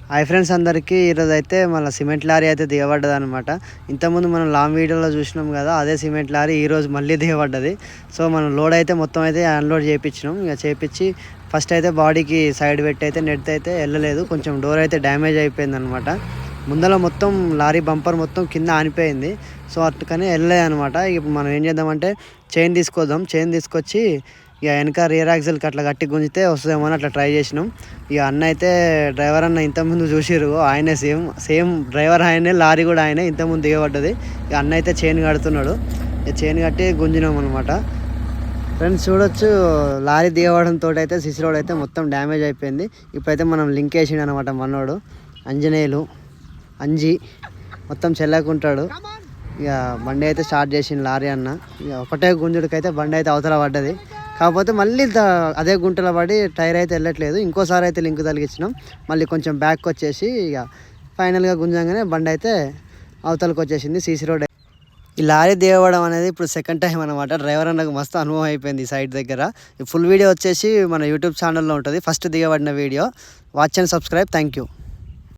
Hi friends అందరికీ ఈరోజు అయితే మన సిమెంట్ లారీ అయితే దిగబడ్డది అనమాట. ఇంతకుముందు మనం లాంగ్ వీడియోలో చూసినాం కదా, అదే సిమెంట్ లారీ ఈరోజు మళ్ళీ దిగబడ్డది. సో మనం లోడ్ అయితే మొత్తం అయితే అన్లోడ్ చేయించినాం. ఇక చేయించి ఫస్ట్ అయితే బాడీకి సైడ్ పెట్టి అయితే నెట్ అయితే వెళ్ళలేదు, కొంచెం డోర్ అయితే డ్యామేజ్ అయిపోయింది అనమాట. ముందర మొత్తం లారీ బంపర్ మొత్తం కింద ఆనిపోయింది. సో అట్టుకని వెళ్ళలేదు అనమాట. ఇప్పుడు మనం ఏం చేద్దామంటే చైన్ తీసుకొచ్చి ఇక వెనక రియర్ యాక్సిల్కి అట్లా గట్టి గుంజితే వస్తుందేమో అని అట్లా ట్రై చేసినాం. ఇక అన్న అయితే డ్రైవర్ అన్న ఇంతకుముందు చూసిరు, ఆయనే సేమ్ డ్రైవర్ ఆయనే, లారీ కూడా ఆయనే, ఇంతకుముందు దిగబడ్డది. ఇక అన్న అయితే చైన్ కడుతున్నాడు. ఇక చైన్ కట్టి గుంజినాం అనమాట. ఫ్రెండ్స్ చూడొచ్చు, లారీ దిగబడంతో అయితే సిసి రోడ్ అయితే మొత్తం డ్యామేజ్ అయిపోయింది. ఇప్పుడైతే మనం లింక్ వేసిండు అనమాట మనోడు అంజి మొత్తం చెల్లకుంటాడు. ఇక బండి అయితే స్టార్ట్ చేసిండు లారీ అన్న. ఇక ఒకటే గుంజుడికైతే బండి అయితే అవతల పడ్డది. కాకపోతే మళ్ళీ అదే గుంటలో పడి టైర్ అయితే వెళ్ళట్లేదు. ఇంకోసారి అయితే లింక్ తగిలించినాం. మళ్ళీ కొంచెం బ్యాక్ వచ్చేసి ఇక ఫైనల్గా గుంజంగానే బండి అయితే అవతలకు వచ్చేసింది సీసీ రోడ్. ఈ లారీ దిగబడడం అనేది ఇప్పుడు సెకండ్ టైం అనమాట. డ్రైవర్ అన్నకు మస్తు అనుభవం అయిపోయింది ఈ సైడ్ దగ్గర. ఈ ఫుల్ వీడియో వచ్చేసి మన యూట్యూబ్ ఛానల్లో ఉంటుంది. ఫస్ట్ దిగబడిన video watch and subscribe. Thank you.